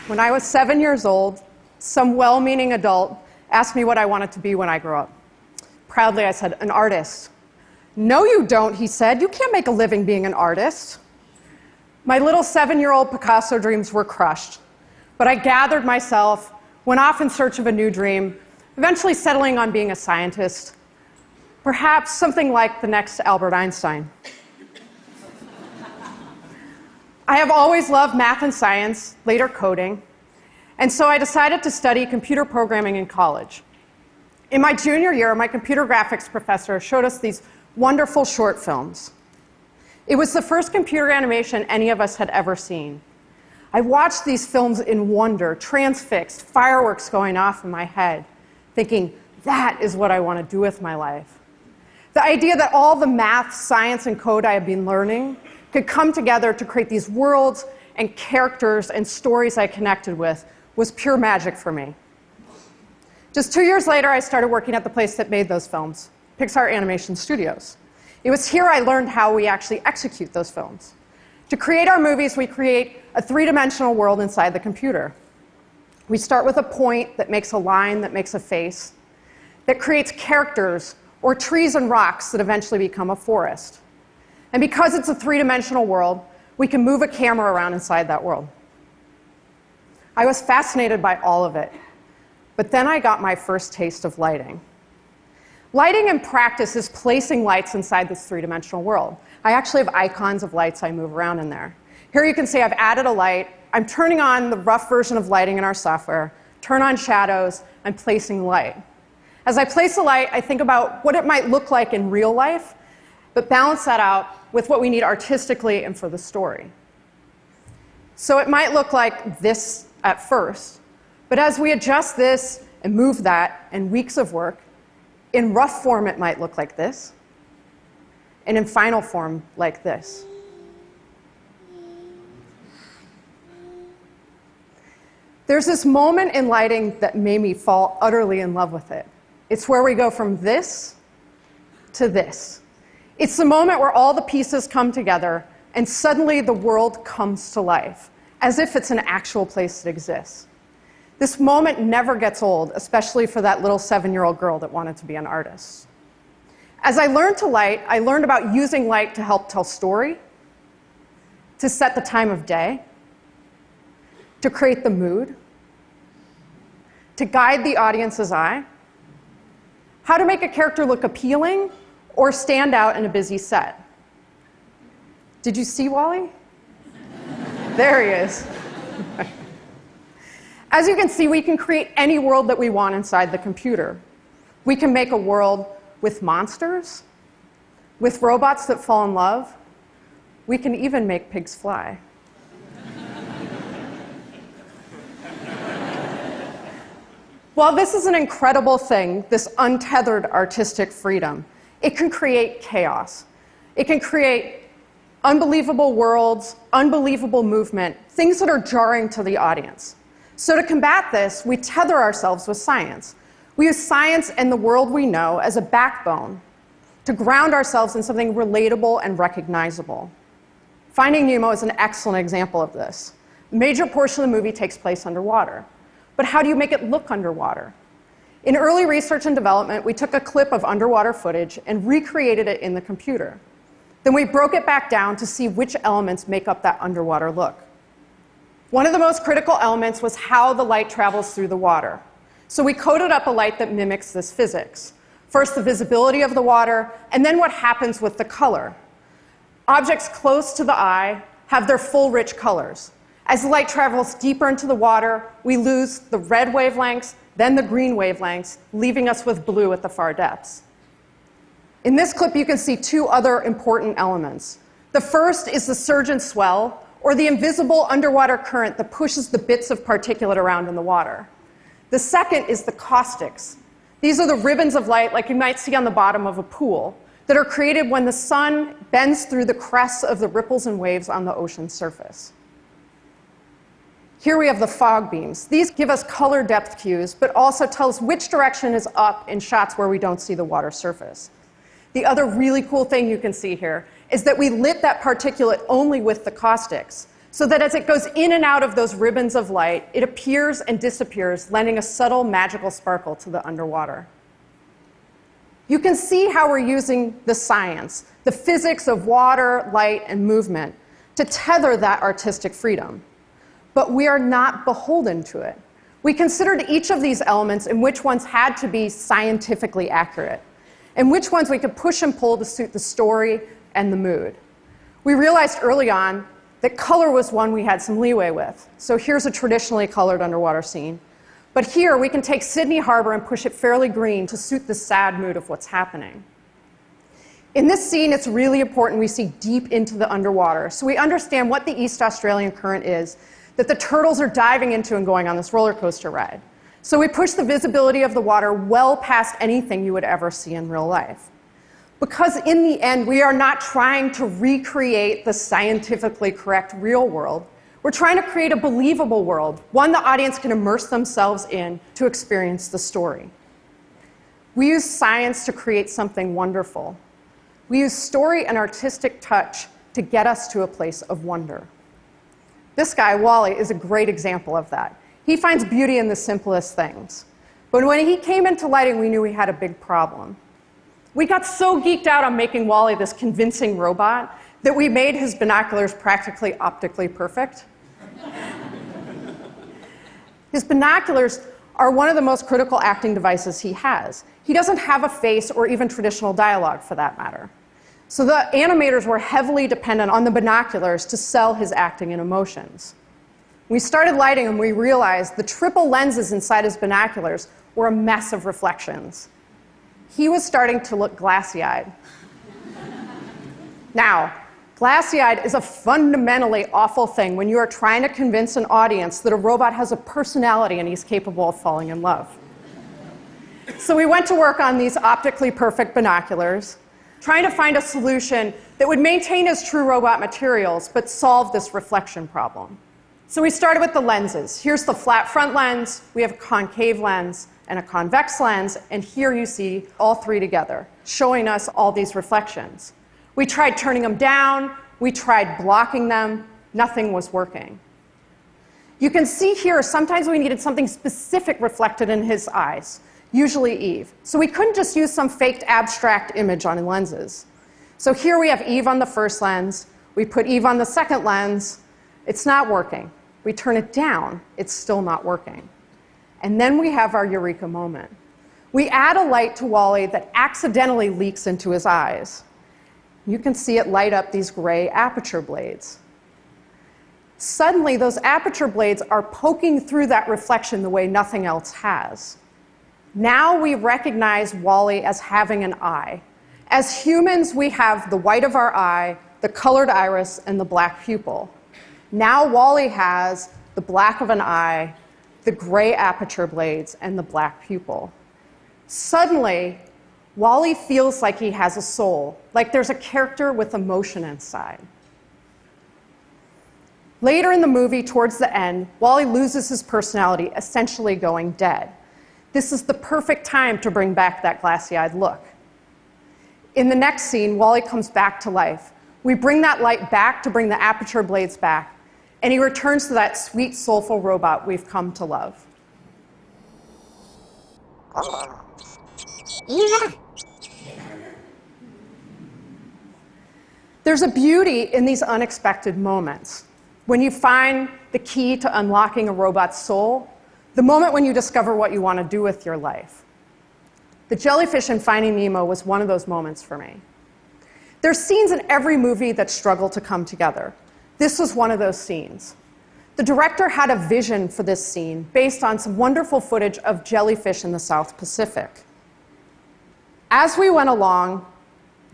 When I was 7 years old, some well-meaning adult asked me what I wanted to be when I grew up. Proudly, I said, an artist. No, you don't, he said. You can't make a living being an artist. My little 7-year-old Picasso dreams were crushed, but I gathered myself, went off in search of a new dream, eventually settling on being a scientist, perhaps something like the next Albert Einstein. I have always loved math and science, later coding, and so I decided to study computer programming in college. In my junior year, my computer graphics professor showed us these wonderful short films. It was the first computer animation any of us had ever seen. I watched these films in wonder, transfixed, fireworks going off in my head, thinking, that is what I want to do with my life. The idea that all the math, science, and code I had been learning could come together to create these worlds and characters and stories I connected with was pure magic for me. Just 2 years later, I started working at the place that made those films, Pixar Animation Studios. It was here I learned how we actually execute those films. To create our movies, we create a three-dimensional world inside the computer. We start with a point that makes a line that makes a face, that creates characters or trees and rocks that eventually become a forest. And because it's a three-dimensional world, we can move a camera around inside that world. I was fascinated by all of it. But then I got my first taste of lighting. Lighting in practice is placing lights inside this three-dimensional world. I actually have icons of lights I move around in there. Here you can see I've added a light. I'm turning on the rough version of lighting in our software, turn on shadows, I'm placing light. As I place the light, I think about what it might look like in real life, but balance that out with what we need artistically and for the story. So it might look like this at first, but as we adjust this and move that in weeks of work, in rough form it might look like this, and in final form like this. There's this moment in lighting that made me fall utterly in love with it. It's where we go from this to this. It's the moment where all the pieces come together and suddenly the world comes to life, as if it's an actual place that exists. This moment never gets old, especially for that little 7-year-old girl that wanted to be an artist. As I learned to light, I learned about using light to help tell story, to set the time of day, to create the mood, to guide the audience's eye, how to make a character look appealing or stand out in a busy set. Did you see Wally? There he is. As you can see, we can create any world that we want inside the computer. We can make a world with monsters, with robots that fall in love. We can even make pigs fly. While this is an incredible thing, this untethered artistic freedom, it can create chaos. It can create unbelievable worlds, unbelievable movement, things that are jarring to the audience. So to combat this, we tether ourselves with science. We use science and the world we know as a backbone to ground ourselves in something relatable and recognizable. Finding Nemo is an excellent example of this. A major portion of the movie takes place underwater. But how do you make it look underwater? In early research and development, we took a clip of underwater footage and recreated it in the computer. Then we broke it back down to see which elements make up that underwater look. One of the most critical elements was how the light travels through the water. So we coded up a light that mimics this physics. First, the visibility of the water, and then what happens with the color. Objects close to the eye have their full rich colors. As the light travels deeper into the water, we lose the red wavelengths, then the green wavelengths, leaving us with blue at the far depths. In this clip, you can see two other important elements. The first is the surge and swell, or the invisible underwater current that pushes the bits of particulate around in the water. The second is the caustics. These are the ribbons of light, like you might see on the bottom of a pool, that are created when the sun bends through the crests of the ripples and waves on the ocean's surface. Here we have the fog beams. These give us color depth cues, but also tell us which direction is up in shots where we don't see the water surface. The other really cool thing you can see here is that we lit that particulate only with the caustics. so that as it goes in and out of those ribbons of light, it appears and disappears, lending a subtle magical sparkle to the underwater. You can see how we're using the science, the physics of water, light, and movement, to tether that artistic freedom. But we are not beholden to it. We considered each of these elements and which ones had to be scientifically accurate, and which ones we could push and pull to suit the story and the mood. We realized early on that color was one we had some leeway with. So here's a traditionally colored underwater scene. But here we can take Sydney Harbor and push it fairly green to suit the sad mood of what's happening. In this scene, it's really important we see deep into the underwater so we understand what the East Australian current is that the turtles are diving into and going on this roller coaster ride. So we push the visibility of the water well past anything you would ever see in real life. Because in the end, we are not trying to recreate the scientifically correct real world. We're trying to create a believable world, one the audience can immerse themselves in to experience the story. We use science to create something wonderful. We use story and artistic touch to get us to a place of wonder. This guy, Wally, is a great example of that. He finds beauty in the simplest things. But when he came into lighting, we knew we had a big problem. We got so geeked out on making Wally this convincing robot that we made his binoculars practically optically perfect. His binoculars are one of the most critical acting devices he has. He doesn't have a face or even traditional dialogue, for that matter. So the animators were heavily dependent on the binoculars to sell his acting and emotions. We started lighting and we realized the triple lenses inside his binoculars were a mess of reflections. He was starting to look glassy-eyed. Now, glassy-eyed is a fundamentally awful thing when you are trying to convince an audience that a robot has a personality and he's capable of falling in love. So we went to work on these optically perfect binoculars, trying to find a solution that would maintain his true robot materials but solve this reflection problem. So we started with the lenses. Here's the flat front lens, we have a concave lens, and a convex lens, and here you see all three together, showing us all these reflections. We tried turning them down, we tried blocking them, nothing was working. You can see here sometimes we needed something specific reflected in his eyes, usually Eve. So we couldn't just use some faked abstract image on lenses. So here we have Eve on the first lens, we put Eve on the second lens, it's not working. We turn it down, it's still not working. And then we have our eureka moment. We add a light to Wally that accidentally leaks into his eyes. You can see it light up these gray aperture blades. Suddenly, those aperture blades are poking through that reflection the way nothing else has. Now we recognize Wally as having an eye. As humans, we have the white of our eye, the colored iris, and the black pupil. Now Wally has the black of an eye, the gray aperture blades, and the black pupil. Suddenly, Wally feels like he has a soul, like there's a character with emotion inside. Later in the movie, towards the end, Wally loses his personality, essentially going dead. This is the perfect time to bring back that glassy-eyed look. In the next scene, Wally comes back to life. We bring that light back to bring the aperture blades back, and he returns to that sweet, soulful robot we've come to love. There's a beauty in these unexpected moments. When you find the key to unlocking a robot's soul, the moment when you discover what you want to do with your life. The jellyfish in Finding Nemo was one of those moments for me. There's scenes in every movie that struggle to come together. This was one of those scenes. The director had a vision for this scene based on some wonderful footage of jellyfish in the South Pacific. As we went along,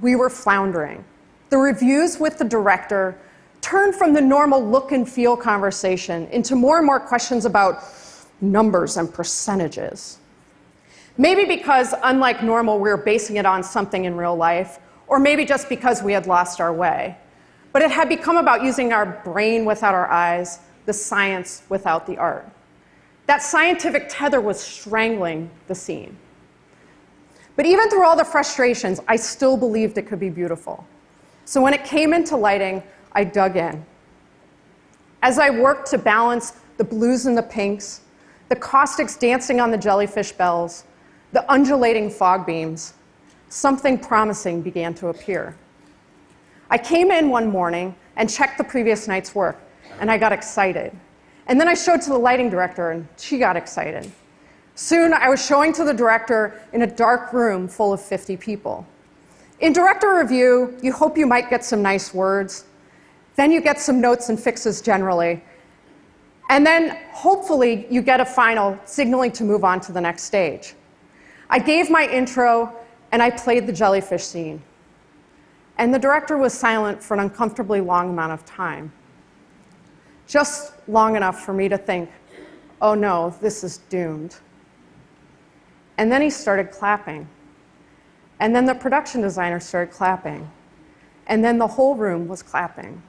we were floundering. The reviews with the director turned from the normal look and feel conversation into more and more questions about numbers and percentages. Maybe because, unlike normal, we were basing it on something in real life, or maybe just because we had lost our way. But it had become about using our brain without our eyes, the science without the art. That scientific tether was strangling the scene. But even through all the frustrations, I still believed it could be beautiful. So when it came into lighting, I dug in. As I worked to balance the blues and the pinks, the caustics dancing on the jellyfish bells, the undulating fog beams, something promising began to appear. I came in one morning and checked the previous night's work, and I got excited. And then I showed to the lighting director, and she got excited. Soon, I was showing to the director in a dark room full of 50 people. In director review, you hope you might get some nice words. Then you get some notes and fixes generally. And then, hopefully, you get a final signaling to move on to the next stage. I gave my intro, and I played the jellyfish scene. And the director was silent for an uncomfortably long amount of time. Just long enough for me to think, oh no, this is doomed. And then he started clapping. And then the production designer started clapping. And then the whole room was clapping.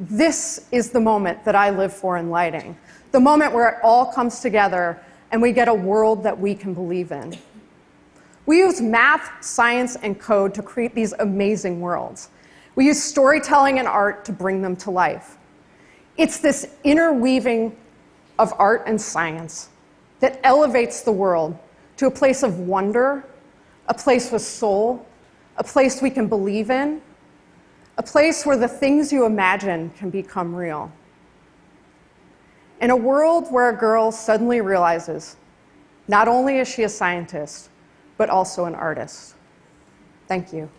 This is the moment that I live for in lighting, the moment where it all comes together and we get a world that we can believe in. We use math, science, and code to create these amazing worlds. We use storytelling and art to bring them to life. It's this interweaving of art and science that elevates the world to a place of wonder, a place with soul, a place we can believe in, a place where the things you imagine can become real. In a world where a girl suddenly realizes not only is she a scientist, but also an artist. Thank you.